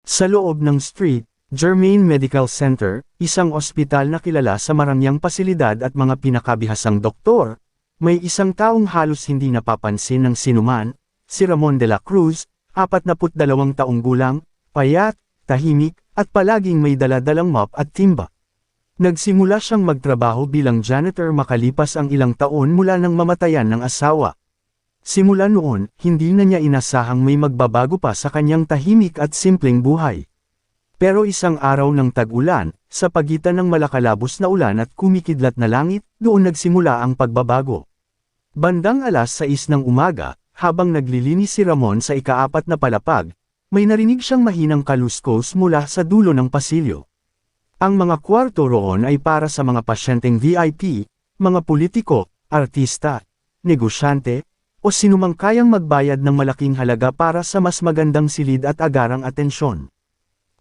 Sa loob ng Street, Germain Medical Center, isang ospital na kilala sa marangyang pasilidad at mga pinakabihasang doktor, may isang taong halos hindi napapansin ng sinuman, si Ramon de la Cruz, 42 taong gulang, payat, tahimik, at palaging may dala-dalang mop at timba. Nagsimula siyang magtrabaho bilang janitor makalipas ang ilang taon mula nang mamatayan ng asawa. Simula noon, hindi na niya inasahang may magbabago pa sa kanyang tahimik at simpleng buhay. Pero isang araw ng tag-ulan, sa pagitan ng malakalabos na ulan at kumikidlat na langit, doon nagsimula ang pagbabago. Bandang 6:00 ng umaga, habang naglilinis si Ramon sa ika-4 na palapag, may narinig siyang mahinang kaluskos mula sa dulo ng pasilyo. Ang mga kwarto roon ay para sa mga pasyenteng VIP, mga politiko, artista, negosyante, o sinumang kayang magbayad ng malaking halaga para sa mas magandang silid at agarang atensyon.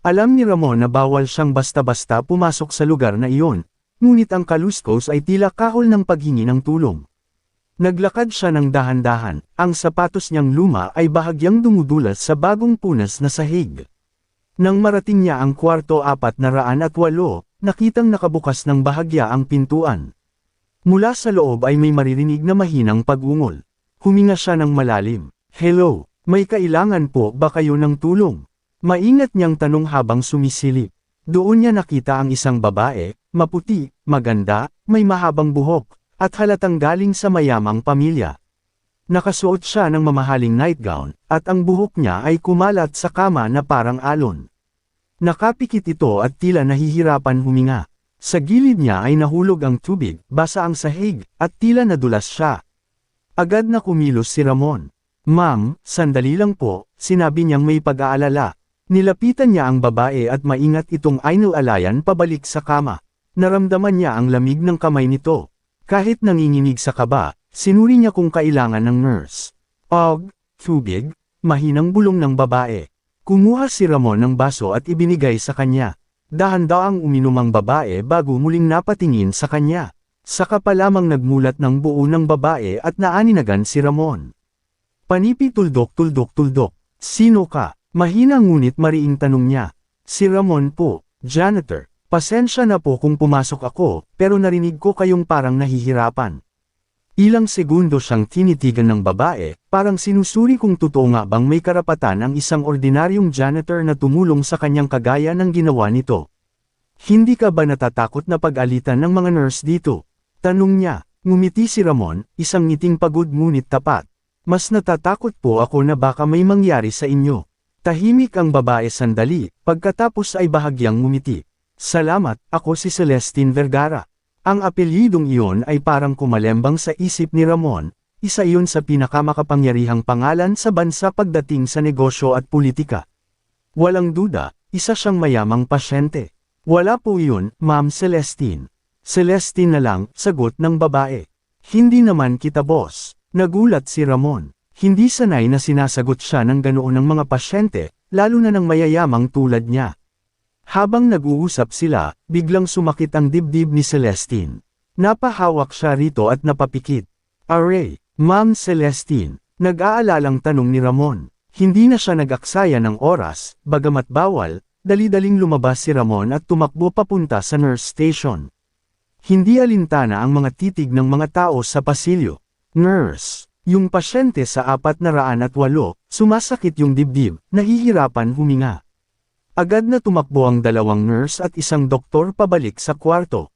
Alam ni Ramon na bawal siyang basta-basta pumasok sa lugar na iyon, ngunit ang kaluskos ay tila kahol ng paghingi ng tulong. Naglakad siya ng dahan-dahan, ang sapatos niyang luma ay bahagyang dumudulas sa bagong punas na sahig. Nang marating niya ang kwarto 408, nakitang nakabukas ng bahagya ang pintuan. Mula sa loob ay may maririnig na mahinang pag-ungol. Huminga siya ng malalim. "Hello, may kailangan po ba kayo ng tulong?" Maingat niyang tanong habang sumisilip. Doon niya nakita ang isang babae, maputi, maganda, may mahabang buhok, at halatang galing sa mayamang pamilya. Nakasuot siya ng mamahaling nightgown, at ang buhok niya ay kumalat sa kama na parang alon. Nakapikit ito at tila nahihirapan huminga. Sa gilid niya ay nahulog ang tubig, basa ang sahig, at tila nadulas siya. Agad na kumilos si Ramon. "Ma'am, sandali lang po," sinabi niyang may pag-aalala. Nilapitan niya ang babae at maingat itong inilalayan pabalik sa kama. Naramdaman niya ang lamig ng kamay nito. Kahit nanginginig sa kaba, sinuri niya kung kailangan ng nurse. "Og, tubig?" mahinang bulong ng babae. Kumuha si Ramon ng baso at ibinigay sa kanya. Dahan-daang uminom ang babae bago muling napatingin sa kanya. Saka pa lamang nagmulat ng buo ng babae at naaninagan si Ramon. "Panipi tuldok-tuldok-tuldok, sino ka?" Mahina ngunit mariing tanong niya. "Si Ramon po, janitor. Pasensya na po kung pumasok ako, pero narinig ko kayong parang nahihirapan." Ilang segundo siyang tinitigan ng babae, parang sinusuri kung totoo nga bang may karapatan ang isang ordinaryong janitor na tumulong sa kanyang kagaya ng ginawa nito. "Hindi ka ba natatakot na pag-alitan ng mga nurse dito?" tanong niya. Ngumiti si Ramon, isang ngiting pagod ngunit tapat. "Mas natatakot po ako na baka may mangyari sa inyo." Tahimik ang babae sandali, pagkatapos ay bahagyang ngumiti. "Salamat, ako si Celestine Vergara." Ang apelyidong iyon ay parang kumalembang sa isip ni Ramon, isa iyon sa pinakamakapangyarihang pangalan sa bansa pagdating sa negosyo at politika. Walang duda, isa siyang mayamang pasyente. "Wala po iyon, Ma'am Celestine." "Celestine na lang," sagot ng babae. "Hindi naman kita boss." Nagulat si Ramon. Hindi sanay na sinasagot siya ng ganoon ng mga pasyente, lalo na ng mayayamang tulad niya. Habang nag-uusap sila, biglang sumakit ang dibdib ni Celestine. Napahawak siya rito at napapikit. "Aray, Ma'am Celestine," nag-aalalang tanong ni Ramon. Hindi na siya nag-aksaya ng oras, bagamat bawal, dali-daling lumabas si Ramon at tumakbo papunta sa nurse station. Hindi alintana ang mga titig ng mga tao sa pasilyo. "Nurse." Yung pasyente sa 408, sumasakit yung dibdib, nahihirapan huminga. Agad na tumakbo ang dalawang nurse at isang doktor pabalik sa kwarto.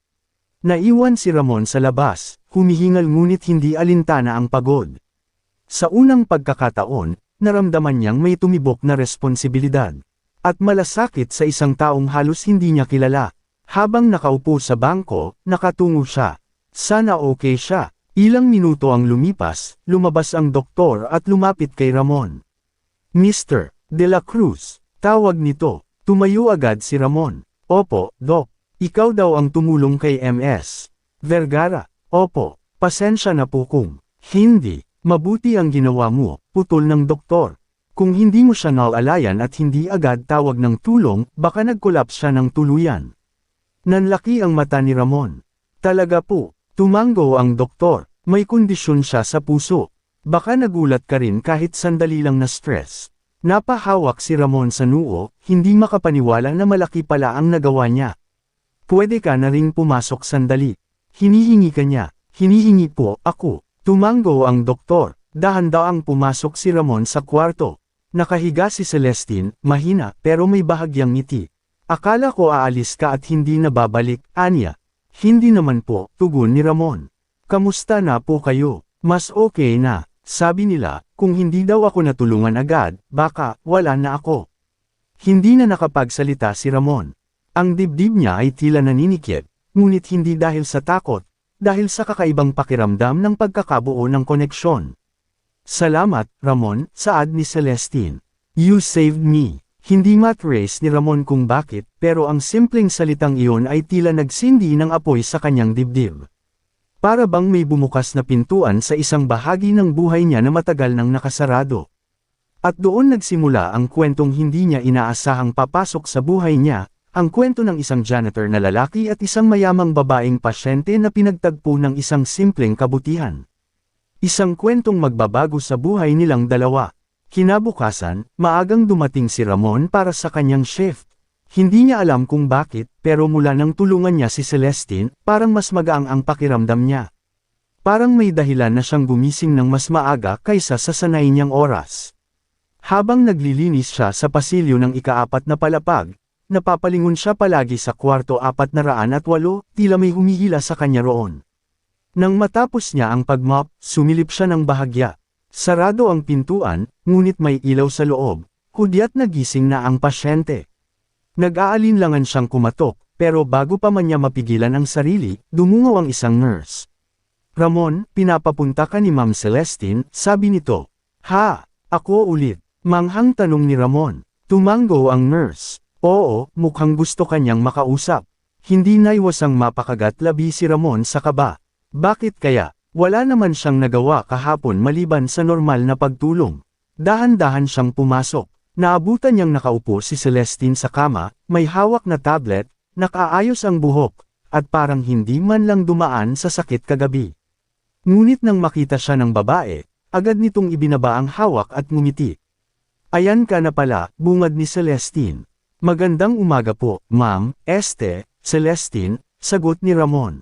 Naiwan si Ramon sa labas, humihingal ngunit hindi alintana ang pagod. Sa unang pagkakataon, naramdaman niyang may tumibok na responsibilidad. At malasakit sa isang taong halos hindi niya kilala. Habang nakaupo sa bangko, nakatungo siya. Sana okay siya. Ilang minuto ang lumipas, lumabas ang doktor at lumapit kay Ramon. "Mr. de la Cruz," tawag nito. Tumayo agad si Ramon. "Opo, Doc. Ikaw daw ang tumulong kay MS Vergara." "Opo, pasensya na po kung hindi. Mabuti ang ginawa mo," putol ng doktor. "Kung hindi mo siya naalayan at hindi agad tawag ng tulong, baka nag-collapse siya ng tuluyan." Nanlaki ang mata ni Ramon. "Talaga po," tumango ang doktor. "May kondisyon siya sa puso. Baka nagulat ka rin kahit sandali lang na stress." Napahawak si Ramon sa noo, hindi makapaniwala na malaki pala ang nagawa niya. Pwede ka na ring pumasok sandali. Hinihingi ka niya. Hinihingi po, ako. Tumango ang doktor. Dahan-daang pumasok si Ramon sa kwarto. Nakahiga si Celestine, mahina, pero may bahagyang ngiti. Akala ko aalis ka at hindi na babalik, Anya. Hindi naman po, tugon ni Ramon. Kamusta na po kayo? Mas okay na. Sabi nila, kung hindi daw ako natulungan agad, baka, wala na ako. Hindi na nakapagsalita si Ramon. Ang dibdib niya ay tila naninikip, ngunit hindi dahil sa takot, dahil sa kakaibang pakiramdam ng pagkakabuo ng koneksyon. Salamat, Ramon, saad ni Celestine. You saved me. Hindi matrace ni Ramon kung bakit, pero ang simpleng salitang iyon ay tila nagsindi ng apoy sa kanyang dibdib. Para bang may bumukas na pintuan sa isang bahagi ng buhay niya na matagal nang nakasarado. At doon nagsimula ang kwentong hindi niya inaasahang papasok sa buhay niya, ang kwento ng isang janitor na lalaki at isang mayamang babaeng pasyente na pinagtagpo ng isang simpleng kabutihan. Isang kwentong magbabago sa buhay nilang dalawa. Kinabukasan, maagang dumating si Ramon para sa kanyang shift. Hindi niya alam kung bakit, pero mula nang tulungan niya si Celestine, parang mas magaang ang pakiramdam niya. Parang may dahilan na siyang gumising ng mas maaga kaysa sa sanay niyang oras. Habang naglilinis siya sa pasilyo ng ika-4 na palapag, napapalingon siya palagi sa kwarto 408, tila may humihila sa kanya roon. Nang matapos niya ang pagmop, sumilip siya ng bahagya. Sarado ang pintuan, ngunit may ilaw sa loob, hudyat nagising na ang pasyente. Nag-aalinlangan siyang kumatok, pero bago pa man niya mapigilan ang sarili, dumungaw ang isang nurse. Ramon, pinapapunta ka ni Ma'am Celestine, sabi nito. Ha? Ako ulit. Manghang tanong ni Ramon. Tumango ang nurse. Oo, mukhang gusto kanyang makausap. Hindi naiwasang mapakagat-labi si Ramon sa kaba. Bakit kaya? Wala naman siyang nagawa kahapon maliban sa normal na pagtulong. Dahan-dahan siyang pumasok. Naabutan niyang nakaupo si Celestine sa kama, may hawak na tablet, nakaayos ang buhok, at parang hindi man lang dumaan sa sakit kagabi. Ngunit nang makita siya ng babae, agad nitong ibinaba ang hawak at ngumiti. Ayan ka na pala, bungad ni Celestine. Magandang umaga po, Ma'am, Celestine, sagot ni Ramon.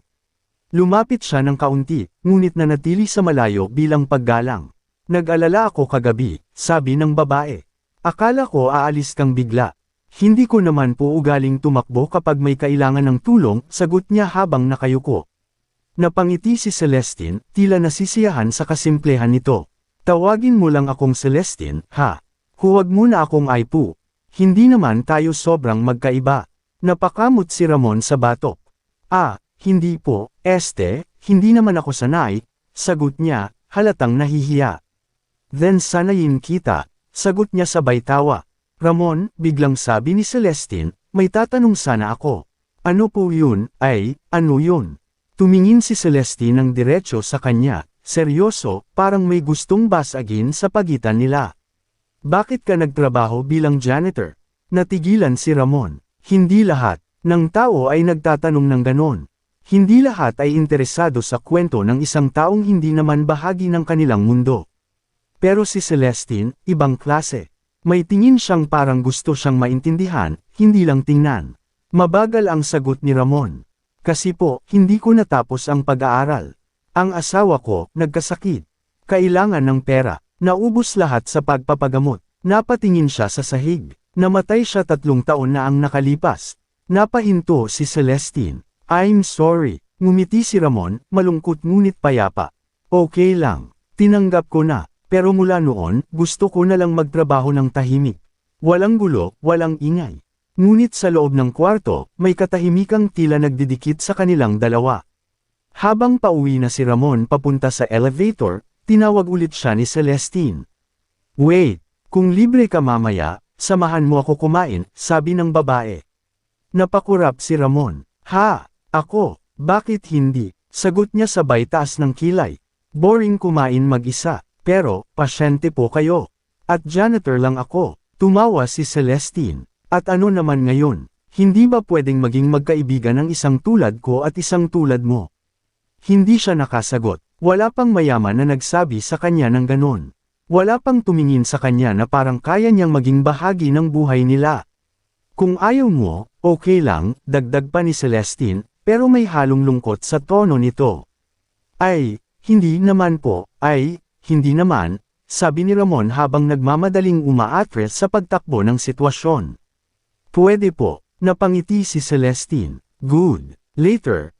Lumapit siya ng kaunti, ngunit nanatili sa malayo bilang paggalang. Nag-alala ako kagabi, sabi ng babae. Akala ko aalis kang bigla. Hindi ko naman po ugaling tumakbo kapag may kailangan ng tulong, sagot niya habang nakayuko. Napangiti si Celestine, tila nasisiyahan sa kasimplehan nito. Tawagin mo lang akong Celestine, ha? Huwag mo na akong Aipu. Hindi naman tayo sobrang magkaiba. Napakamot si Ramon sa batok. Hindi po, hindi naman ako sanay, sagot niya, halatang nahihiya. Then sanayin kita. Sagot niya sabay tawa. Ramon, biglang sabi ni Celestine, may tatanong sana ako. Ano po yun? Ano yun? Tumingin si Celestine ng diretso sa kanya, seryoso, parang may gustong basagin sa pagitan nila. Bakit ka nagtrabaho bilang janitor? Natigilan si Ramon. Hindi lahat ng tao ay nagtatanong ng ganon. Hindi lahat ay interesado sa kwento ng isang taong hindi naman bahagi ng kanilang mundo. Pero si Celestine, ibang klase. May tingin siyang parang gusto siyang maintindihan, hindi lang tingnan. Mabagal ang sagot ni Ramon. Kasi po, hindi ko natapos ang pag-aaral. Ang asawa ko, nagkasakit. Kailangan ng pera. Naubos lahat sa pagpapagamot. Napatingin siya sa sahig. Namatay siya 3 taon na ang nakalipas. Napahinto si Celestine. I'm sorry. Ngumiti si Ramon, malungkot ngunit payapa. Okay lang. Tinanggap ko na. Pero mula noon, gusto ko na lang magtrabaho ng tahimik. Walang gulo, walang ingay. Ngunit sa loob ng kwarto, may katahimikang tila nagdidikit sa kanilang dalawa. Habang pauwi na si Ramon papunta sa elevator, tinawag ulit siya ni Celestine. Wait, kung libre ka mamaya, samahan mo ako kumain, sabi ng babae. Napakurap si Ramon. Ha, ako, bakit hindi? Sagot niya sabay taas ng kilay. Boring kumain mag-isa. Pero, pasyente po kayo. At janitor lang ako. Tumawa si Celestine. At ano naman ngayon? Hindi ba pwedeng maging magkaibigan ng isang tulad ko at isang tulad mo? Hindi siya nakasagot. Wala pang mayaman na nagsabi sa kanya ng ganon. Wala pang tumingin sa kanya na parang kaya niyang maging bahagi ng buhay nila. Kung ayaw mo, okay lang, dagdag pa ni Celestine, pero may halong lungkot sa tono nito. Ay, hindi naman po, hindi naman, sabi ni Ramon habang nagmamadaling umaatres sa pagtakbo ng sitwasyon. Pwede po, napangiti si Celestine. Good. Later,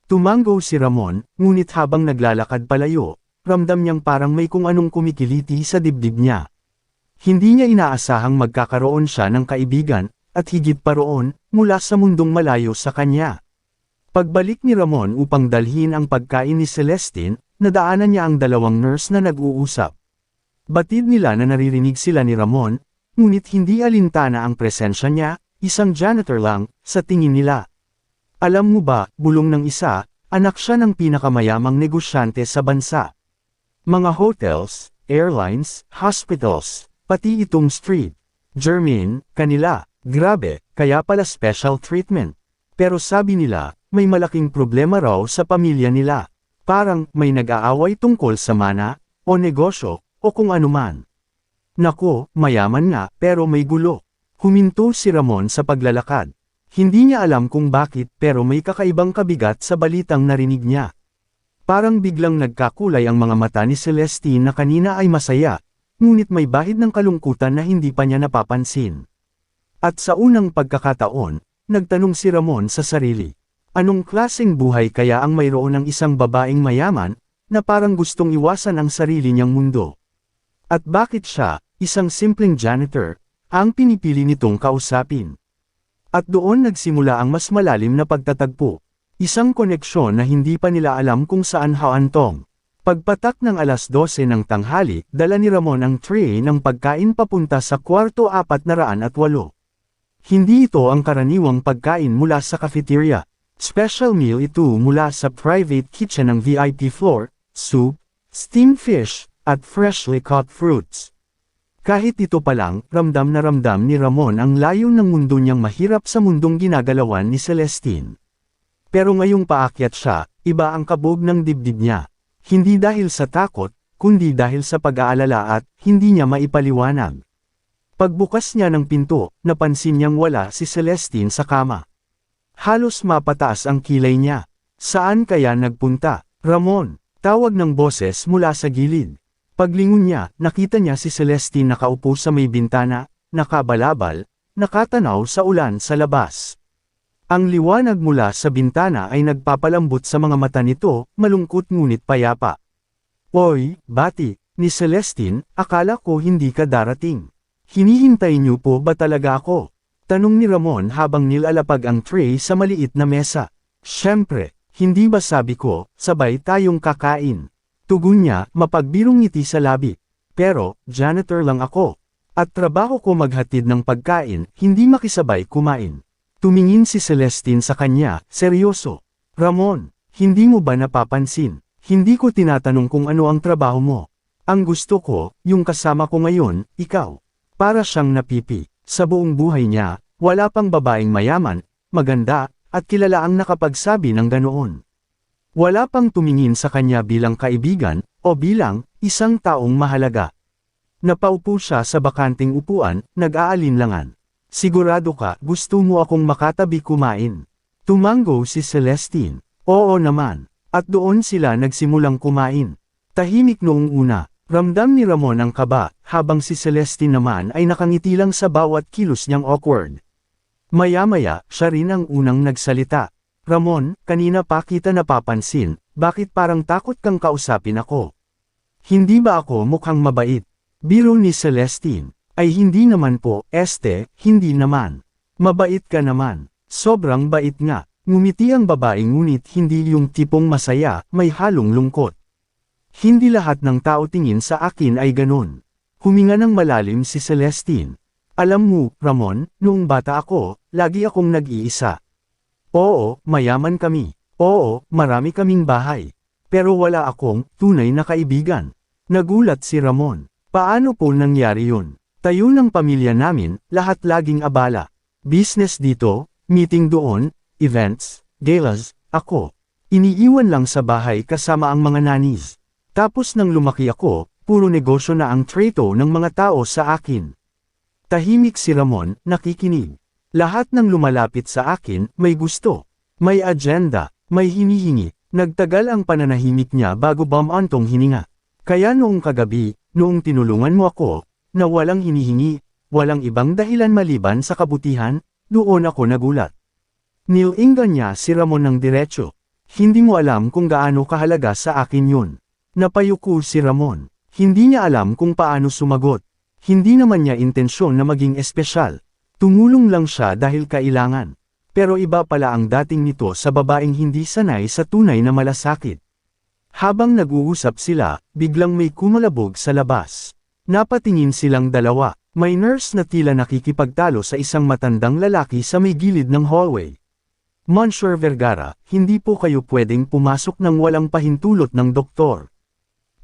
tumanggo si Ramon, ngunit habang naglalakad palayo, ramdam niyang parang may kung anong kumikiliti sa dibdib niya. Hindi niya inaasahang magkakaroon siya ng kaibigan, at higit pa roon, mula sa mundong malayo sa kanya. Pagbalik ni Ramon upang dalhin ang pagkain ni Celestine, nadaanan niya ang dalawang nurse na nag-uusap. Batid nila na naririnig sila ni Ramon, ngunit hindi alintana ang presensya niya, isang janitor lang, sa tingin nila. Alam mo ba, bulong ng isa, anak siya ng pinakamayamang negosyante sa bansa. Mga hotels, airlines, hospitals, pati itong street. Jermaine, kanila, grabe, kaya pala special treatment. Pero sabi nila, may malaking problema raw sa pamilya nila. Parang may nag-aaway tungkol sa mana, o negosyo, o kung anuman. Nako, mayaman nga, pero may gulo. Huminto si Ramon sa paglalakad. Hindi niya alam kung bakit pero may kakaibang kabigat sa balitang narinig niya. Parang biglang nagkakulay ang mga mata ni Celestine na kanina ay masaya, ngunit may bahid ng kalungkutan na hindi pa niya napapansin. At sa unang pagkakataon, nagtanong si Ramon sa sarili, anong klaseng buhay kaya ang mayroon ng isang babaeng mayaman, na parang gustong iwasan ang sarili niyang mundo? At bakit siya, isang simpleng janitor, ang pinipili nitong kausapin? At doon nagsimula ang mas malalim na pagtatagpo. Isang koneksyon na hindi pa nila alam kung saan haantong. Pagpatak ng alas 12 ng tanghali, dala ni Ramon ang tray ng pagkain papunta sa kwarto 408. Hindi ito ang karaniwang pagkain mula sa cafeteria. Special meal ito mula sa private kitchen ng VIP floor, soup, steamed fish, at freshly cut fruits. Kahit ito pa lang, ramdam na ramdam ni Ramon ang layo ng mundo niyang mahirap sa mundong ginagalawan ni Celestine. Pero ngayong paakyat siya, iba ang kabog ng dibdib niya. Hindi dahil sa takot, kundi dahil sa pag-aalala at hindi niya maipaliwanag. Pagbukas niya ng pinto, napansin niyang wala si Celestine sa kama. Halos mapataas ang kilay niya. Saan kaya nagpunta? Ramon, tawag ng boses mula sa gilid. Paglingon niya, nakita niya si Celestine nakaupo sa may bintana, nakabalabal, nakatanaw sa ulan sa labas. Ang liwanag mula sa bintana ay nagpapalambot sa mga mata nito, malungkot ngunit payapa. Oy, bati, ni Celestine, akala ko hindi ka darating. Hinihintay niyo po ba talaga ako? Tanong ni Ramon habang nilalapag ang tray sa maliit na mesa. Siyempre, hindi ba sabi ko, sabay tayong kakain? Tugon niya, mapagbirong ngiti sa labi. Pero, janitor lang ako. At trabaho ko maghatid ng pagkain, hindi makisabay kumain. Tumingin si Celestine sa kanya, seryoso. Ramon, hindi mo ba napapansin? Hindi ko tinatanong kung ano ang trabaho mo. Ang gusto ko, yung kasama ko ngayon, ikaw. Para siyang napipi. Sa buong buhay niya, wala pang babaeng mayaman, maganda, at kilala ang nakapagsabi ng ganoon. Wala pang tumingin sa kanya bilang kaibigan, o bilang isang taong mahalaga. Napaupo siya sa bakanting upuan, nag-aalinlangan. Sigurado ka, gusto mo akong makatabi kumain? Tumanggo si Celestine. Oo naman. At doon sila nagsimulang kumain. Tahimik noong una, ramdam ni Ramon ang kaba, habang si Celestine naman ay nakangiti lang sa bawat kilos niyang awkward. Maya-maya, siya rin ang unang nagsalita. Ramon, kanina pa kita napapansin, bakit parang takot kang kausapin ako? Hindi ba ako mukhang mabait? Biro ni Celestine. Ay hindi naman po, hindi naman. Mabait ka naman. Sobrang bait nga. Ngumiti ang babae ngunit hindi yung tipong masaya, may halong lungkot. Hindi lahat ng tao tingin sa akin ay ganun. Huminga ng malalim si Celestine. Alam mo, Ramon, noong bata ako, lagi akong nag-iisa. Oo, mayaman kami. Oo, marami kaming bahay. Pero wala akong tunay na kaibigan. Nagulat si Ramon. Paano po nangyari yun? Tayo ng pamilya namin, lahat laging abala. Business dito, meeting doon, events, galas, ako. Iniiwan lang sa bahay kasama ang mga nannies. Tapos nang lumaki ako, puro negosyo na ang trato ng mga tao sa akin. Tahimik si Ramon, nakikinig. Lahat ng lumalapit sa akin, may gusto. May agenda, may hinihingi. Nagtagal ang pananahimik niya bago bumantong hininga. Kaya noong kagabi, noong tinulungan mo ako, na walang hinihingi, walang ibang dahilan maliban sa kabutihan, doon ako nagulat. Nilingan niya si Ramon ng diretso. Hindi mo alam kung gaano kahalaga sa akin yun. Napayuko si Ramon. Hindi niya alam kung paano sumagot. Hindi naman niya intensyon na maging espesyal. Tumulong lang siya dahil kailangan. Pero iba pala ang dating nito sa babaeng hindi sanay sa tunay na malasakit. Habang nag-uusap sila, biglang may kumalabog sa labas. Napatingin silang dalawa. May nurse na tila nakikipagtalo sa isang matandang lalaki sa may gilid ng hallway. Monsieur Vergara, hindi po kayo pwedeng pumasok nang walang pahintulot ng doktor.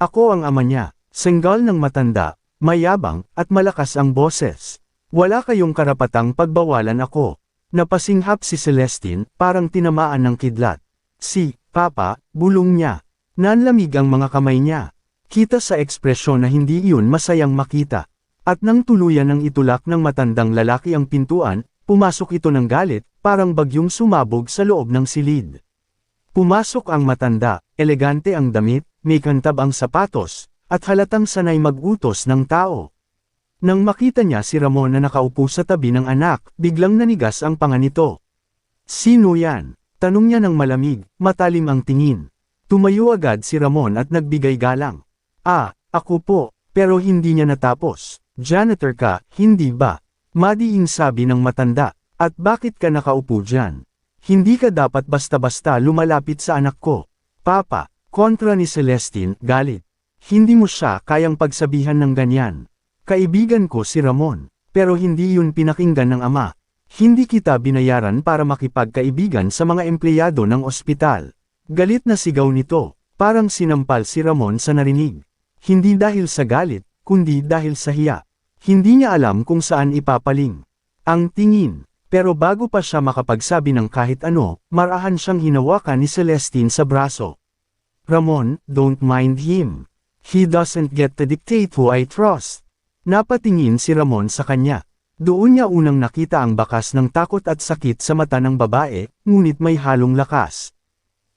Ako ang ama niya, senggal ng matanda, mayabang, at malakas ang boses. Wala kayong karapatang pagbawalan ako. Napasinghap si Celestine, parang tinamaan ng kidlat. Si, Papa, bulong niya. Nanlamig ang mga kamay niya. Kita sa ekspresyon na hindi iyon masayang makita. At nang tuluyan ng itulak ng matandang lalaki ang pintuan, pumasok ito ng galit, parang bagyong sumabog sa loob ng silid. Pumasok ang matanda, elegante ang damit, may kantab ang sapatos, at halatang sanay mag-utos ng tao. Nang makita niya si Ramon na nakaupo sa tabi ng anak, biglang nanigas ang panga nito. Sino yan? Tanong niya ng malamig, matalim ang tingin. Tumayo agad si Ramon at nagbigay galang. Ako po, pero hindi niya natapos. Janitor ka, hindi ba? Madiing sabi ng matanda. At bakit ka nakaupo dyan? Hindi ka dapat basta-basta lumalapit sa anak ko. Papa, kontra ni Celestine, galit. Hindi mo siya kayang pagsabihan ng ganyan. Kaibigan ko si Ramon, pero hindi yun pinakinggan ng ama. Hindi kita binayaran para makipagkaibigan sa mga empleyado ng ospital. Galit na sigaw nito, parang sinampal si Ramon sa narinig. Hindi dahil sa galit, kundi dahil sa hiya. Hindi niya alam kung saan ipapaling ang tingin. Pero bago pa siya makapagsabi ng kahit ano, marahan siyang hinawakan ni Celestine sa braso. Ramon, don't mind him. He doesn't get to dictate who I trust. Napatingin si Ramon sa kanya. Doon niya unang nakita ang bakas ng takot at sakit sa mata ng babae, ngunit may halong lakas.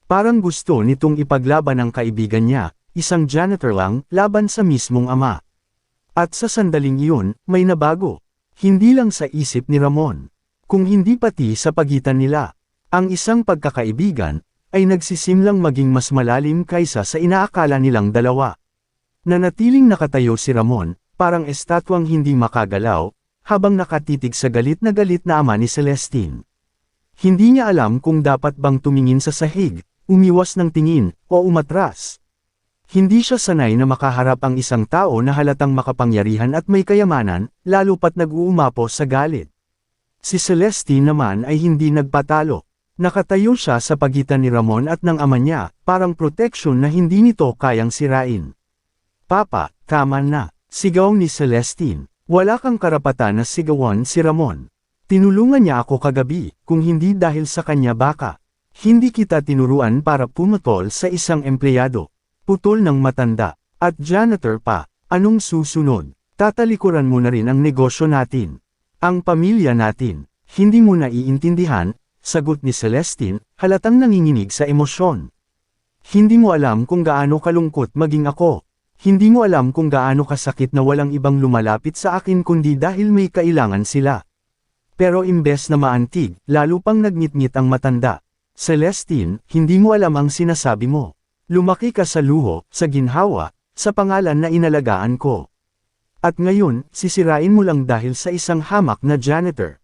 Parang gusto nitong ipaglaban ang kaibigan niya, isang janitor lang, laban sa mismong ama. At sa sandaling iyon, may nabago. Hindi lang sa isip ni Ramon. Kung hindi pati sa pagitan nila, ang isang pagkakaibigan, ay nagsisimlang maging mas malalim kaysa sa inaakala nilang dalawa. Nanatiling nakatayo si Ramon, parang estatwang hindi makagalaw, habang nakatitig sa galit na ama ni Celestine. Hindi niya alam kung dapat bang tumingin sa sahig, umiwas ng tingin, o umatras. Hindi siya sanay na makaharap ang isang tao na halatang makapangyarihan at may kayamanan, lalo pat nag-uumapo sa galit. Si Celestine naman ay hindi nagpatalo. Nakatayo siya sa pagitan ni Ramon at ng ama niya, parang proteksyon na hindi nito kayang sirain. Papa, tama na, sigaw ni Celestine. Wala kang karapatan na sigawan si Ramon. Tinulungan niya ako kagabi, kung hindi dahil sa kanya baka. Hindi kita tinuruan para pumutol sa isang empleyado. Putol ng matanda. At janitor pa, anong susunod? Tatalikuran mo na rin ang negosyo natin. Ang pamilya natin, hindi mo naiintindihan, sagot ni Celestine, halatang nanginginig sa emosyon. Hindi mo alam kung gaano kalungkot maging ako. Hindi mo alam kung gaano kasakit na walang ibang lumalapit sa akin kundi dahil may kailangan sila. Pero imbes na maantig, lalo pang nagngit-ngit ang matanda. Celestine, hindi mo alam ang sinasabi mo. Lumaki ka sa luho, sa ginhawa, sa pangalan na inalagaan ko. At ngayon, sisirain mo lang dahil sa isang hamak na janitor.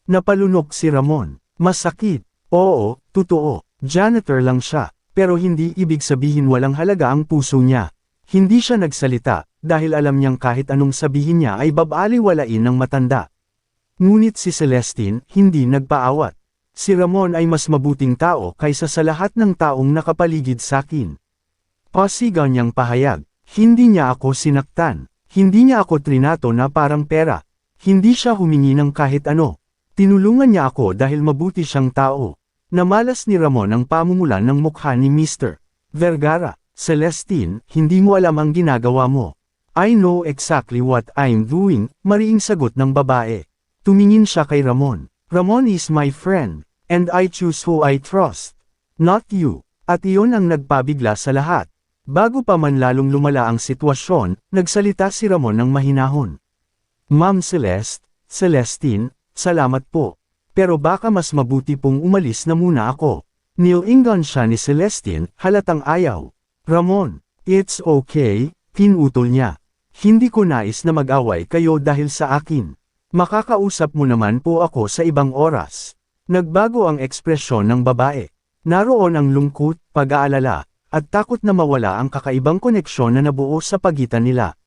Napalunok si Ramon. Masakit. Oo, totoo. Janitor lang siya. Pero hindi ibig sabihin walang halaga ang puso niya. Hindi siya nagsalita, dahil alam niyang kahit anong sabihin niya ay babaliwalain ng matanda. Ngunit si Celestine, hindi nagpaawat. Si Ramon ay mas mabuting tao kaysa sa lahat ng taong nakapaligid sakin. Pasigaw niyang pahayag. Hindi niya ako sinaktan. Hindi niya ako trinato na parang pera. Hindi siya humingi ng kahit ano. Tinulungan niya ako dahil mabuti siyang tao. Namalas ni Ramon ang pamumulan ng mukha ni Mr. Vergara. Celestine, hindi mo alam ang ginagawa mo. I know exactly what I'm doing, mariing sagot ng babae. Tumingin siya kay Ramon. Ramon is my friend, and I choose who I trust. Not you. At iyon ang nagpabigla sa lahat. Bago pa man lalong lumala ang sitwasyon, nagsalita si Ramon ng mahinahon. Ma'am Celestine, salamat po. Pero baka mas mabuti pong umalis na muna ako. Nilingon siya ni Celestine, halatang ayaw. Ramon, it's okay, pinutol niya. Hindi ko nais na mag-away kayo dahil sa akin. Makakausap mo naman po ako sa ibang oras. Nagbago ang ekspresyon ng babae. Naroon ang lungkot, pag-aalala, at takot na mawala ang kakaibang koneksyon na nabuo sa pagitan nila.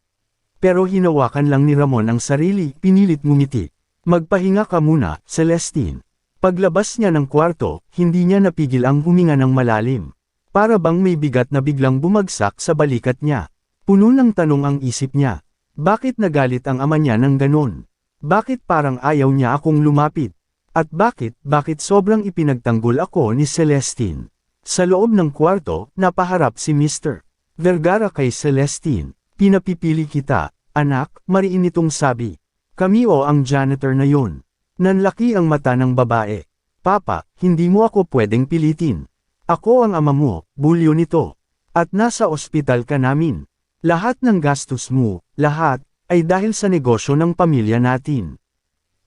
Pero hinawakan lang ni Ramon ang sarili, pinilit ngumiti. Magpahinga ka muna, Celestine. Paglabas niya ng kwarto, hindi niya napigil ang huminga ng malalim. Para bang may bigat na biglang bumagsak sa balikat niya. Puno ng tanong ang isip niya. Bakit nagalit ang ama niya ng ganon? Bakit parang ayaw niya akong lumapit? At bakit sobrang ipinagtanggol ako ni Celestine? Sa loob ng kwarto, napaharap si Mr. Vergara kay Celestine. Pinapipili kita, anak, mariin nitong sabi. Kami o ang janitor na yun. Nanlaki ang mata ng babae. Papa, hindi mo ako pwedeng pilitin. Ako ang ama mo, bulyo nito. At nasa ospital ka namin. Lahat ng gastos mo, lahat, ay dahil sa negosyo ng pamilya natin.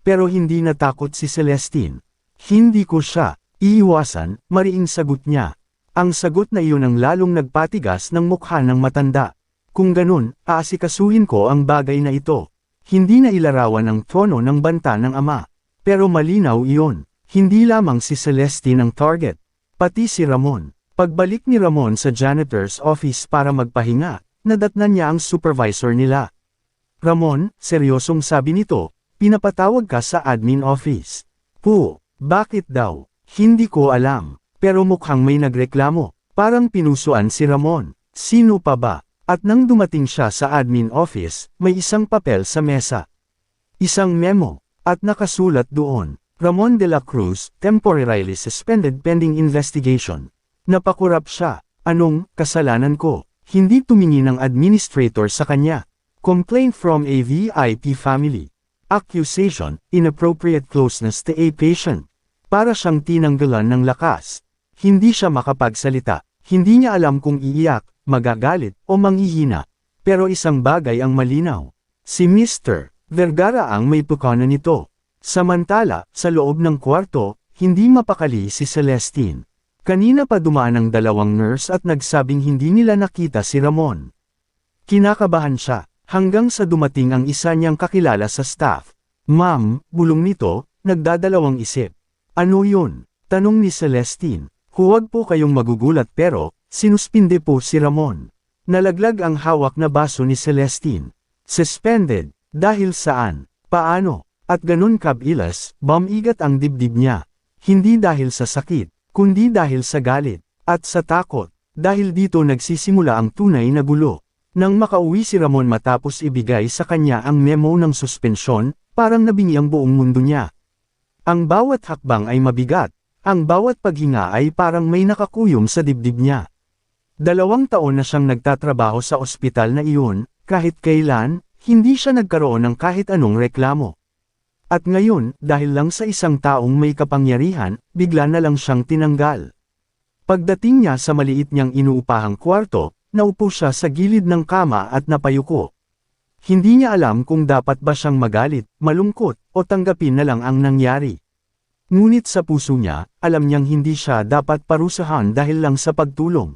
Pero hindi natakot si Celestine. Hindi ko siya iiwasan, mariing sagot niya. Ang sagot na iyon ang lalong nagpatigas ng mukha ng matanda. Kung ganun, aasikasuhin ko ang bagay na ito. Hindi na ilarawan ang tono ng banta ng ama. Pero malinaw iyon. Hindi lamang si Celestine ang target. Pati si Ramon. Pagbalik ni Ramon sa janitor's office para magpahinga, nadatnan niya ang supervisor nila. Ramon, seryosong sabi nito, pinapatawag ka sa admin office. Bakit daw? Hindi ko alam. Pero mukhang may nagreklamo. Parang pinusuan si Ramon. Sino pa ba? At nang dumating siya sa admin office, may isang papel sa mesa. Isang memo. At nakasulat doon. Ramon de la Cruz, temporarily suspended pending investigation. Napakurap siya. Anong kasalanan ko? Hindi tumingin ang administrator sa kanya. Complaint from a VIP family. Accusation, inappropriate closeness to a patient. Para siyang tinanggalan ng lakas. Hindi siya makapagsalita. Hindi niya alam kung iiyak, magagalit, o manghihina. Pero isang bagay ang malinaw. Si Mr. Vergara ang may pukana nito. Samantala, sa loob ng kwarto, hindi mapakali si Celestine. Kanina pa dumaan ang dalawang nurse at nagsabing hindi nila nakita si Ramon. Kinakabahan siya, hanggang sa dumating ang isa niyang kakilala sa staff. Ma'am, bulong nito, nagdadalawang isip. Ano yun? Tanong ni Celestine. Huwag po kayong magugulat pero, sinuspinde po si Ramon. Nalaglag ang hawak na baso ni Celestine. Suspended, dahil saan? Paano? At ganun kabilas, bumigat ang dibdib niya. Hindi dahil sa sakit, kundi dahil sa galit, at sa takot. Dahil dito nagsisimula ang tunay na gulo. Nang makauwi si Ramon matapos ibigay sa kanya ang memo ng suspensyon, parang nabingi ang buong mundo niya. Ang bawat hakbang ay mabigat, ang bawat paghinga ay parang may nakakuyom sa dibdib niya. 2 taon na siyang nagtatrabaho sa ospital na iyon, kahit kailan, hindi siya nagkaroon ng kahit anong reklamo. At ngayon, dahil lang sa isang taong may kapangyarihan, bigla na lang siyang tinanggal. Pagdating niya sa maliit niyang inuupahang kwarto, naupo siya sa gilid ng kama at napayuko. Hindi niya alam kung dapat ba siyang magalit, malungkot, o tanggapin na lang ang nangyari. Ngunit sa puso niya, alam niyang hindi siya dapat parusahan dahil lang sa pagtulong.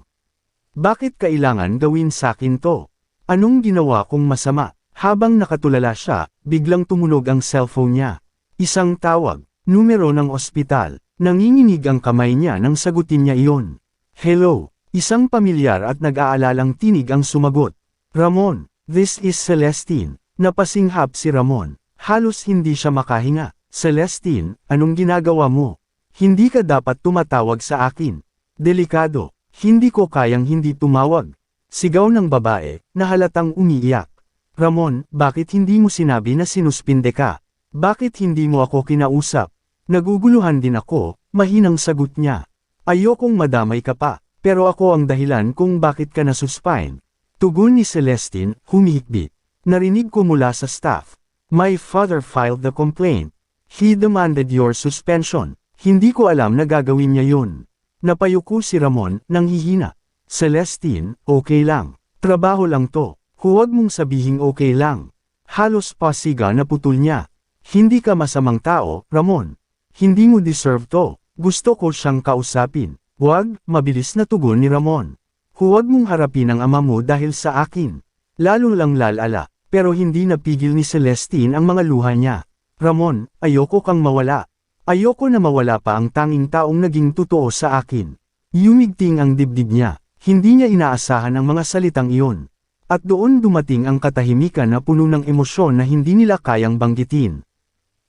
Bakit kailangan gawin sa akin to? Anong ginawa kong masama? Habang nakatulala siya, biglang tumunog ang cellphone niya. Isang tawag, numero ng ospital. Nanginginig ang kamay niya nang sagutin niya iyon. Hello, isang pamilyar at nag-aalalang tinig ang sumagot. Ramon, this is Celestine. Napasinghap si Ramon. Halos hindi siya makahinga. Celestine, anong ginagawa mo? Hindi ka dapat tumatawag sa akin. Delikado, hindi ko kayang hindi tumawag. Sigaw ng babae, na halatang umiiyak. Ramon, bakit hindi mo sinabi na sinuspinde ka? Bakit hindi mo ako kinausap? Naguguluhan din ako, mahinang sagot niya. Ayokong madamay ka pa, pero ako ang dahilan kung bakit ka nasuspine. Tugon ni Celestine, humihikbi. Narinig ko mula sa staff. My father filed the complaint. He demanded your suspension. Hindi ko alam na gagawin niya yun. Napayuko si Ramon, nang hihina. Celestine, okay lang. Trabaho lang to. Huwag mong sabihing okay lang. Halos pasiga na putol niya. Hindi ka masamang tao, Ramon. Hindi mo deserve to. Gusto ko siyang kausapin. Huwag, mabilis na tugon ni Ramon. Huwag mong harapin ang ama mo dahil sa akin. Lalo lang lalala, pero hindi napigil ni Celestine ang mga luha niya. Ramon, ayoko kang mawala. Ayoko na mawala pa ang tanging taong naging totoo sa akin. Yumigting ang dibdib niya. Hindi niya inaasahan ang mga salitang iyon. At doon dumating ang katahimikan na puno ng emosyon na hindi nila kayang banggitin.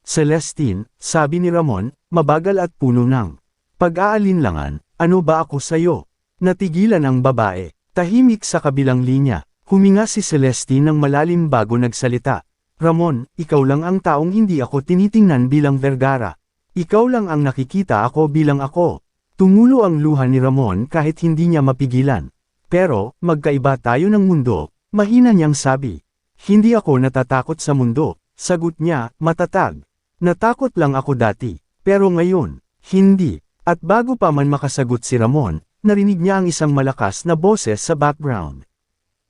Celestine, sabi ni Ramon, mabagal at puno ng pag-aalinlangan, ano ba ako sayo? Natigilan ang babae. Tahimik sa kabilang linya. Huminga si Celestine ng malalim bago nagsalita. Ramon, ikaw lang ang taong hindi ako tinitingnan bilang Vergara. Ikaw lang ang nakikita ako bilang ako. Tumulo ang luha ni Ramon kahit hindi niya mapigilan. Pero, magkaiba tayo ng mundo, mahina niyang sabi. Hindi ako natatakot sa mundo, sagot niya, matatag. Natakot lang ako dati, pero ngayon, hindi. At bago pa man makasagot si Ramon, narinig niya ang isang malakas na boses sa background.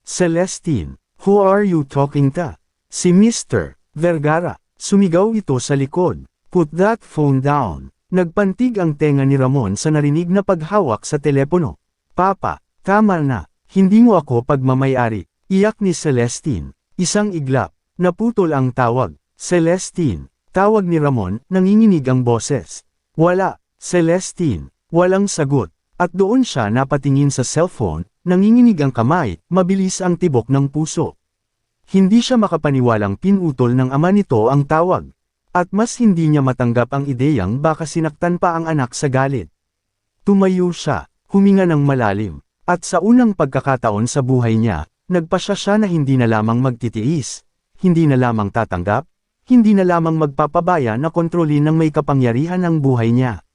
Celestine, who are you talking to? Si Mr. Vergara, sumigaw ito sa likod. Put that phone down. Nagpantig ang tenga ni Ramon sa narinig na paghawak sa telepono. Papa, tama na, hindi mo ako pagmamayari. Iyak ni Celestine. Isang iglap. Naputol ang tawag. Celestine. Tawag ni Ramon, nanginginig ang boses. Wala, Celestine. Walang sagot. At doon siya napatingin sa cellphone, nanginginig ang kamay, mabilis ang tibok ng puso. Hindi siya makapaniwalang pinutol ng ama nito ang tawag. At mas hindi niya matanggap ang ideyang baka sinaktan pa ang anak sa galit. Tumayo siya, huminga ng malalim. At sa unang pagkakataon sa buhay niya, nagpasya siya na hindi na lamang magtitiis, hindi na lamang tatanggap, hindi na lamang magpapabaya na kontrolin ng may kapangyarihan ang buhay niya.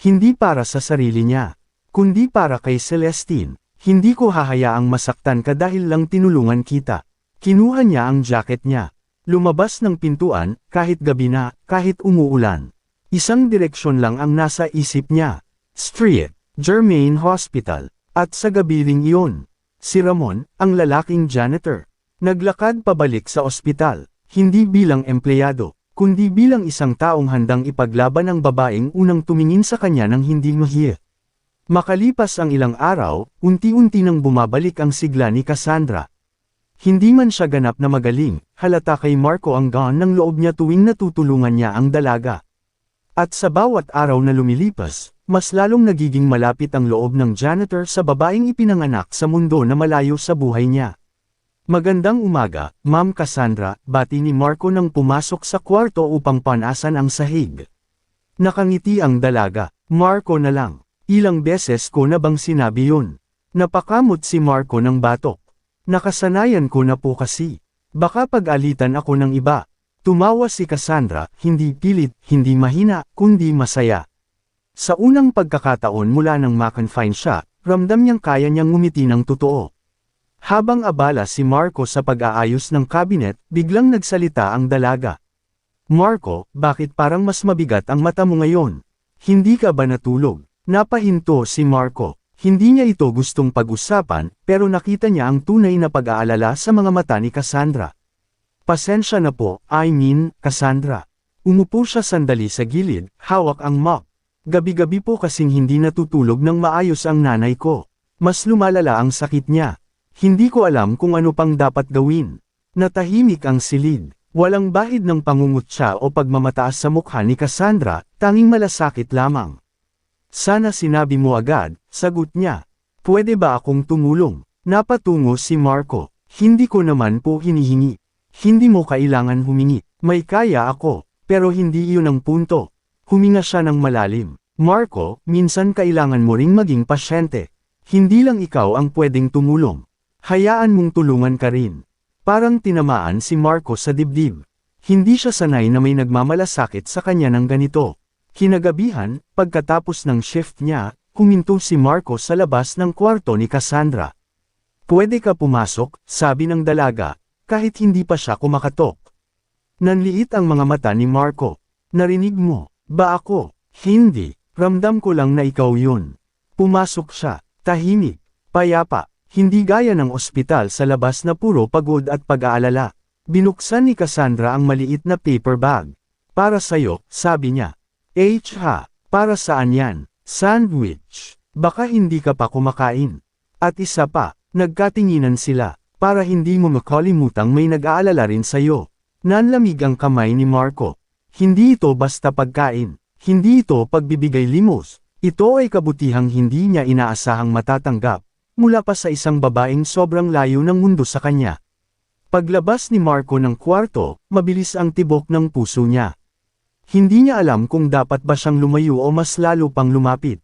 Hindi para sa sarili niya, kundi para kay Celestine. Hindi ko hahayaang masaktan ka dahil lang tinulungan kita. Kinuha niya ang jacket niya. Lumabas ng pintuan, kahit gabi na, kahit umuulan. Isang direksyon lang ang nasa isip niya. Street, Germain Hospital. At sa gabi ring iyon, si Ramon, ang lalaking janitor, naglakad pabalik sa ospital, hindi bilang empleyado, kundi bilang isang taong handang ipaglaban ang babaeng unang tumingin sa kanya ng hindi mahiya. Makalipas ang ilang araw, unti-unti nang bumabalik ang sigla ni Cassandra. Hindi man siya ganap na magaling, halata kay Marco ang gaan ng loob niya tuwing natutulungan niya ang dalaga. At sa bawat araw na lumilipas, mas lalong nagiging malapit ang loob ng janitor sa babaeng ipinanganak sa mundo na malayo sa buhay niya. Magandang umaga, Ma'am Cassandra, bati ni Marco nang pumasok sa kwarto upang panasan ang sahig. Nakangiti ang dalaga. Marco na lang. Ilang beses ko na bang sinabi yun? Napakamot si Marco ng batok. Nakasanayan ko na po kasi. Baka pag-alitan ako ng iba. Tumawa si Cassandra, hindi pilit, hindi mahina, kundi masaya. Sa unang pagkakataon mula nang ma-confine siya, ramdam niyang kaya niyang ngumiti ng totoo. Habang abala si Marco sa pag-aayos ng cabinet, biglang nagsalita ang dalaga. Marco, bakit parang mas mabigat ang mata mo ngayon? Hindi ka ba natulog? Napahinto si Marco. Hindi niya ito gustong pag-usapan, pero nakita niya ang tunay na pag-aalala sa mga mata ni Cassandra. Pasensya na po, Cassandra. Umupo siya sandali sa gilid, hawak ang mop. Gabi-gabi po kasing hindi natutulog ng maayos ang nanay ko. Mas lumalala ang sakit niya. Hindi ko alam kung ano pang dapat gawin. Natahimik ang silid. Walang bahid ng pangungutya o pagmamataas sa mukha ni Cassandra, tanging malasakit lamang. Sana sinabi mo agad, sagot niya. Pwede ba akong tumulong? Napatungo si Marco. Hindi ko naman po hinihingi. Hindi mo kailangan humingi. May kaya ako, pero hindi iyon ang punto. Huminga siya ng malalim. Marco, minsan kailangan mo ring maging pasyente. Hindi lang ikaw ang pwedeng tumulong. Hayaan mong tulungan ka rin. Parang tinamaan si Marco sa dibdib. Hindi siya sanay na may nagmamalasakit sa kanya ng ganito. Kinagabihan, pagkatapos ng shift niya, Huminto si Marco sa labas ng kwarto ni Cassandra. Pwede ka pumasok, sabi ng dalaga, kahit hindi pa siya kumakatok. Nanliit ang mga mata ni Marco. Narinig mo, ba ako? Hindi, ramdam ko lang na ikaw yun. Pumasok siya, tahimik, payapa, hindi gaya ng ospital sa labas na puro pagod at pag-aalala. Binuksan ni Cassandra ang maliit na paper bag. Para sa'yo, sabi niya. Ha, para saan yan? Sandwich. Baka hindi ka pa kumakain. At isa pa, nagkatinginan sila, para hindi mo makalimutang may nag-aalala rin sa'yo. Nanlamig ang kamay ni Marco. Hindi ito basta pagkain. Hindi ito pagbibigay limos. Ito ay kabutihang hindi niya inaasahang matatanggap, mula pa sa isang babaeng sobrang layo ng mundo sa kanya. Paglabas ni Marco ng kwarto, mabilis ang tibok ng puso niya. Hindi niya alam kung dapat ba siyang lumayo o mas lalo pang lumapit.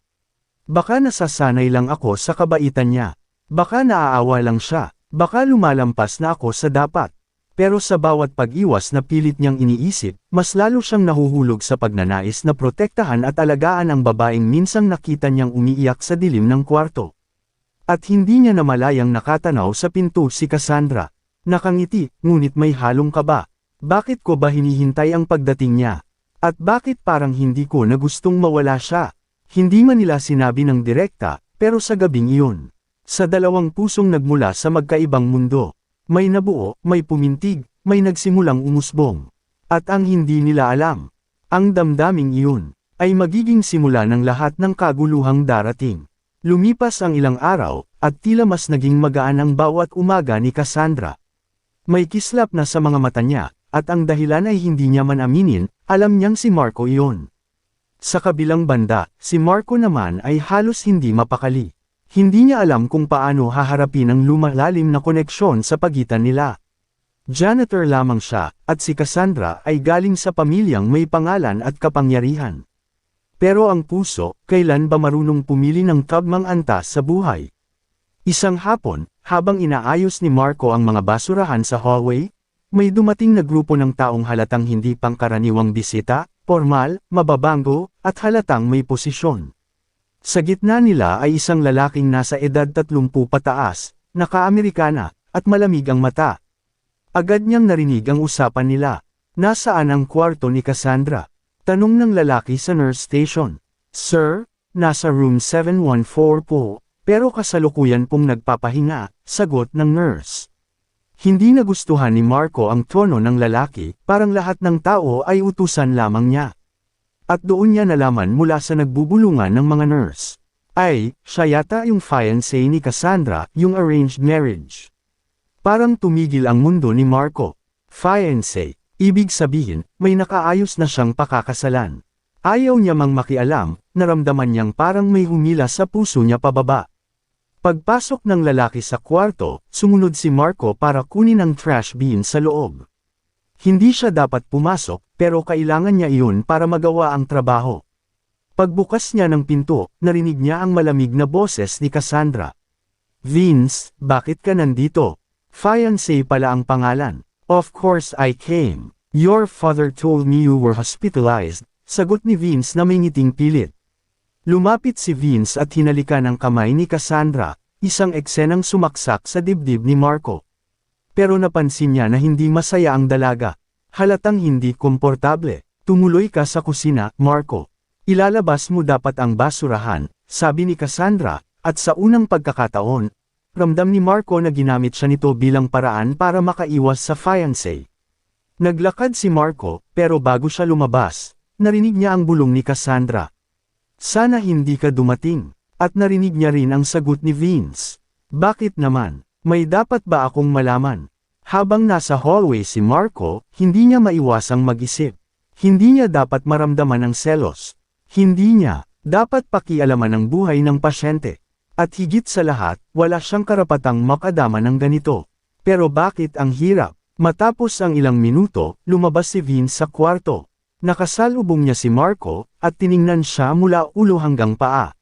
Baka nasasanay lang ako sa kabaitan niya. Baka naaawa lang siya. Baka lumalampas na ako sa dapat. Pero sa bawat pag-iwas na pilit niyang iniisip, mas lalo siyang nahuhulog sa pagnanais na protektahan at alagaan ang babaeng minsang nakita niyang umiiyak sa dilim ng kwarto. At hindi niya namalayang nakatanaw sa pinto si Cassandra. Nakangiti, ngunit may halong kaba. Bakit ko ba hinihintay ang pagdating niya? At bakit parang hindi ko na gustong mawala siya? Hindi man nila sinabi ng direkta, pero sa gabing iyon. Sa dalawang pusong nagmula sa magkaibang mundo. May nabuo, may pumintig, may nagsimulang umusbong. At ang hindi nila alam, ang damdaming iyon, ay magiging simula ng lahat ng kaguluhang darating. Lumipas ang ilang araw, at tila mas naging magaan ang bawat umaga ni Cassandra. May kislap na sa mga mata niya, at ang dahilan ay hindi niya man aminin, alam niyang si Marco iyon. Sa kabilang banda, si Marco naman ay halos hindi mapakali. Hindi niya alam kung paano haharapin ang lumalalim na koneksyon sa pagitan nila. Janitor lamang siya, at si Cassandra ay galing sa pamilyang may pangalan at kapangyarihan. Pero ang puso, kailan ba marunong pumili ng tagmang antas sa buhay? Isang hapon, habang inaayos ni Marco ang mga basurahan sa hallway, may dumating na grupo ng taong halatang hindi pangkaraniwang bisita, formal, mababango, at halatang may posisyon. Sa gitna nila ay isang lalaking nasa edad 30 pataas, naka-Amerikana, at malamig ang mata. Agad niyang narinig ang usapan nila. Nasaan ang kwarto ni Cassandra? Tanong ng lalaki sa nurse station. Sir, nasa room 714 po, pero kasalukuyan pong nagpapahinga, sagot ng nurse. Hindi nagustuhan ni Marco ang tono ng lalaki, parang lahat ng tao ay utusan lamang niya. At doon niya nalaman mula sa nagbubulungan ng mga nurse. Ay, siya yata yung fiancé ni Cassandra, yung arranged marriage. Parang tumigil ang mundo ni Marco. Fiancé, ibig sabihin, may nakaayos na siyang pakakasalan. Ayaw niya mang makialam, naramdaman niyang parang may humila sa puso niya pababa. Pagpasok ng lalaki sa kwarto, sumunod si Marco para kunin ang trash bin sa loob. Hindi siya dapat pumasok, pero kailangan niya iyon para magawa ang trabaho. Pagbukas niya ng pinto, narinig niya ang malamig na boses ni Cassandra. Vince, bakit ka nandito? Fiancé pala ang pangalan. Of course I came. Your father told me you were hospitalized, sagot ni Vince na may ngiting pilit. Lumapit si Vince at hinalikan ang kamay ni Cassandra, isang eksenang sumaksak sa dibdib ni Marco. Pero napansin niya na hindi masaya ang dalaga. Halatang hindi komportable. Tumuloy ka sa kusina, Marco. Ilalabas mo dapat ang basurahan, sabi ni Cassandra, at sa unang pagkakataon, ramdam ni Marco na ginamit siya nito bilang paraan para makaiwas sa fiancé. Naglakad si Marco, pero bago siya lumabas, narinig niya ang bulong ni Cassandra. Sana hindi ka dumating, at narinig niya rin ang sagot ni Vince. Bakit naman? May dapat ba akong malaman? Habang nasa hallway si Marco, hindi niya maiwasang mag-isip. Hindi niya dapat maramdaman ang selos. Hindi niya dapat pakialaman ang buhay ng pasyente. At higit sa lahat, wala siyang karapatang makadama ng ganito. Pero bakit ang hirap? Matapos ang ilang minuto, lumabas si Vince sa kwarto. Nakasalubong niya si Marco, at tiningnan siya mula ulo hanggang paa.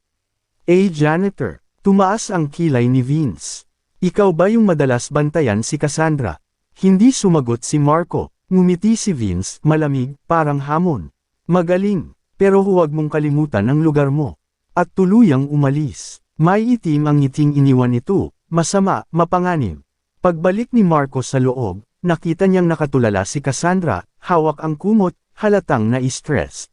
Janitor, tumaas ang kilay ni Vince. Ikaw ba yung madalas bantayan si Cassandra? Hindi sumagot si Marco. Ngumiti si Vince, malamig, parang hamon. Magaling, pero huwag mong kalimutan ang lugar mo. at tuluyang umalis. May itim ang ngiting iniwan nito, masama, mapanganib. Pagbalik ni Marco sa loob, nakita niyang nakatulala si Cassandra, hawak ang kumot, halatang na-stress.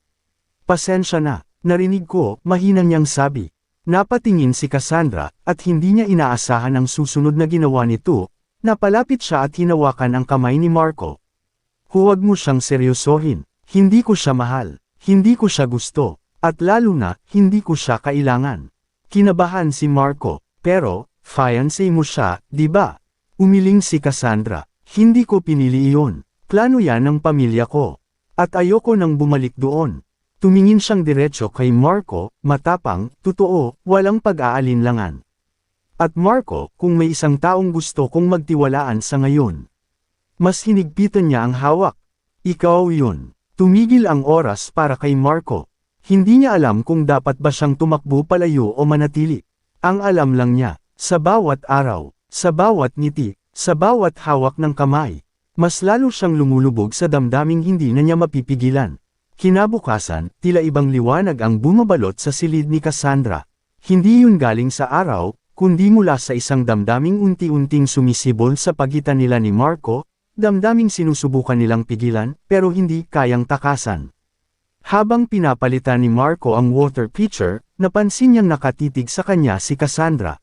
Pasensya na, narinig ko, mahina niyang sabi. Napatingin si Cassandra, at hindi niya inaasahan ang susunod na ginawa nito. Napalapit siya at hinawakan ang kamay ni Marco. Huwag mo siyang seryosohin. Hindi ko siya mahal. Hindi ko siya gusto. At lalo na, hindi ko siya kailangan. Kinabahan si Marco. Pero, fiancé mo siya, di ba? Umiling si Cassandra. Hindi ko pinili iyon. Plano yan ng pamilya ko. At ayoko nang bumalik doon. Tumingin siyang diretso kay Marco, matapang, totoo, walang pag-aalinlangan. At Marco, kung may isang taong gusto kong magtiwalaan sa ngayon. Mas hinigpitan niya ang hawak. Ikaw yun. Tumigil ang oras para kay Marco. Hindi niya alam kung dapat ba siyang tumakbo palayo o manatili. Ang alam lang niya, sa bawat araw, sa bawat ngiti, sa bawat hawak ng kamay, mas lalo siyang lumulubog sa damdaming hindi na niya mapipigilan. Kinabukasan, tila ibang liwanag ang bumabalot sa silid ni Cassandra. Hindi yun galing sa araw, kundi mula sa isang damdaming unti-unting sumisibol sa pagitan nila ni Marco, damdaming sinusubukan nilang pigilan, pero hindi kayang takasan. Habang pinapalitan ni Marco ang water pitcher, napansin niyang nakatitig sa kanya si Cassandra.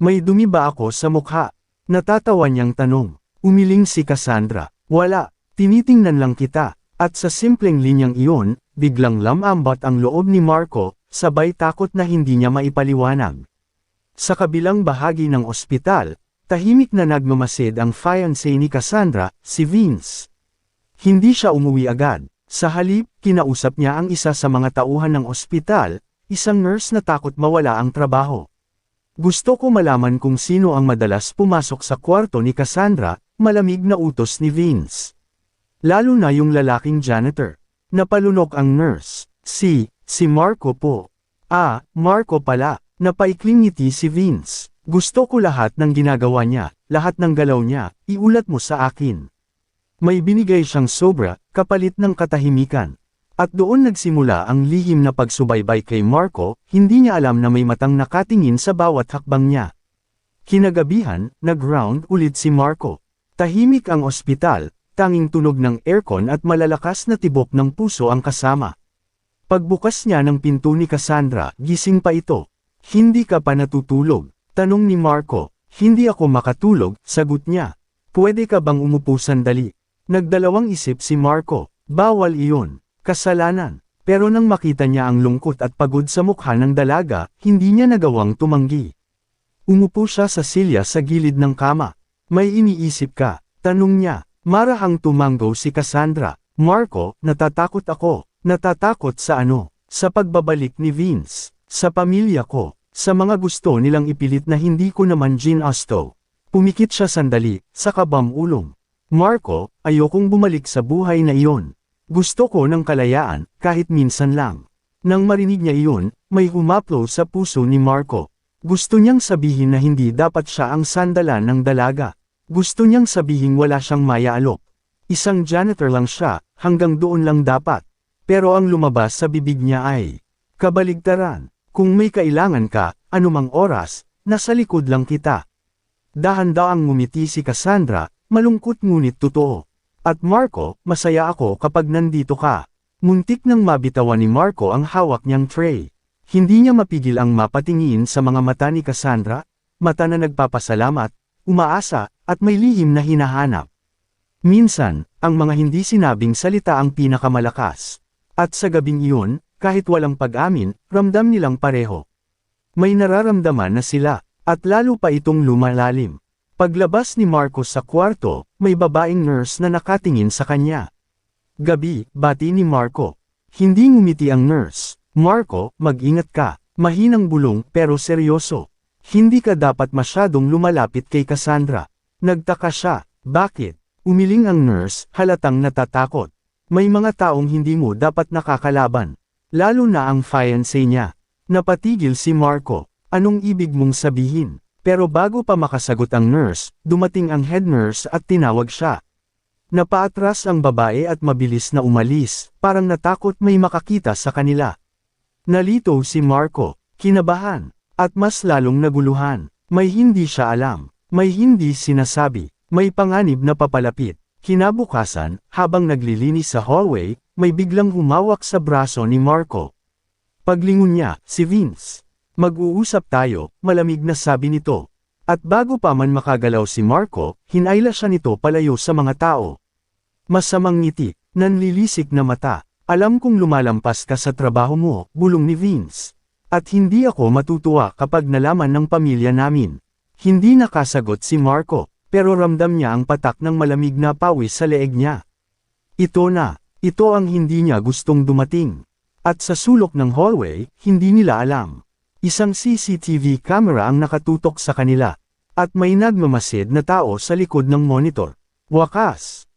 May dumi ba ako sa mukha? Natatawa niyang tanong. Umiling si Cassandra. Wala, tinitingnan lang kita. At sa simpleng linyang iyon, biglang lamambat ang loob ni Marco, sabay takot na hindi niya maipaliwanag. Sa kabilang bahagi ng ospital, tahimik na nagmamasid ang fiancé ni Cassandra, si Vince. Hindi siya umuwi agad. Sa halip, kinausap niya ang isa sa mga tauhan ng ospital, isang nurse na takot mawala ang trabaho. Gusto ko malaman kung sino ang madalas pumasok sa kwarto ni Cassandra, malamig na utos ni Vince. Lalo na yung lalaking janitor. Napalunok ang nurse. Si Marco po. Ah, Marco pala. Napaikling ngiti si Vince. Gusto ko lahat ng ginagawa niya, lahat ng galaw niya, iulat mo sa akin. May binigay siyang sobra, kapalit ng katahimikan. At doon nagsimula ang lihim na pagsubaybay kay Marco, hindi niya alam na may matang nakatingin sa bawat hakbang niya. Kinagabihan, nag-round ulit si Marco. Tahimik ang ospital, tanging tunog ng aircon at malalakas na tibok ng puso ang kasama. Pagbukas niya ng pinto ni Cassandra, gising pa ito. Hindi ka pa natutulog? Tanong ni Marco. Hindi ako makatulog, sagot niya. Pwede ka bang umupo sandali? Nagdalawang isip si Marco. Bawal iyon. Kasalanan. Pero nang makita niya ang lungkot at pagod sa mukha ng dalaga, hindi niya nagawang tumanggi. Umupo siya sa silya sa gilid ng kama. May iniisip ka? Tanong niya. Marahang tumanggo si Cassandra. Marco, natatakot ako. Natatakot sa ano? Sa pagbabalik ni Vince. Sa pamilya ko. Sa mga gusto nilang ipilit na hindi ko naman ginasto. Pumikit siya sandali, saka bamulong. Marco, ayokong bumalik sa buhay na iyon. Gusto ko ng kalayaan, kahit minsan lang. Nang marinig niya iyon, may humaplo sa puso ni Marco. Gusto niyang sabihin na hindi dapat siya ang sandalan ng dalaga. Gusto niyang sabihin wala siyang mayaalok. Isang janitor lang siya, hanggang doon lang dapat. Pero ang lumabas sa bibig niya ay, kabaligtaran. Kung may kailangan ka, anumang oras, nasa likod lang kita. Dahan-daang ngumiti si Cassandra, malungkot ngunit totoo. At Marco, masaya ako kapag nandito ka. Muntik nang mabitawan ni Marco ang hawak niyang tray. Hindi niya mapigil ang mapatingin sa mga mata ni Cassandra, mata na nagpapasalamat, umaasa, at may lihim na hinahanap. Minsan, ang mga hindi sinabing salita ang pinakamalakas. At sa gabing iyon, kahit walang pag-amin, ramdam nilang pareho. May nararamdaman na sila, at lalo pa itong lumalalim. Paglabas ni Marco sa kwarto, may babaeng nurse na nakatingin sa kanya. Gabi, bati ni Marco. Hindi ngumiti ang nurse. Marco, mag-ingat ka. Mahinang bulong pero seryoso. Hindi ka dapat masyadong lumalapit kay Cassandra. Nagtaka siya. Bakit? Umiling ang nurse, halatang natatakot. May mga taong hindi mo dapat nakakalaban. Lalo na ang fiancé niya. Napatigil si Marco. Anong ibig mong sabihin? Pero bago pa makasagot ang nurse, dumating ang head nurse at tinawag siya. Napaatras ang babae at mabilis na umalis, parang natakot may makakita sa kanila. Nalito si Marco. Kinabahan, at mas lalong naguluhan. May hindi siya alam, may hindi sinasabi, may panganib na papalapit. Kinabukasan, habang naglilinis sa hallway, may biglang humawak sa braso ni Marco. Paglingon niya, si Vince. Mag-uusap tayo, malamig na sabi nito. At bago pa man makagalaw si Marco, hinayla siya nito palayo sa mga tao. Masamang ngiti, nanlilisik na mata. Alam kong lumalampas ka sa trabaho mo, bulong ni Vince. At hindi ako matutuwa kapag nalaman ng pamilya namin. Hindi nakasagot si Marco, pero ramdam niya ang patak ng malamig na pawis sa leeg niya. Ito ang hindi niya gustong dumating. At sa sulok ng hallway, hindi nila alam. Isang CCTV camera ang nakatutok sa kanila. At may nagmamasid na tao sa likod ng monitor. Wakas!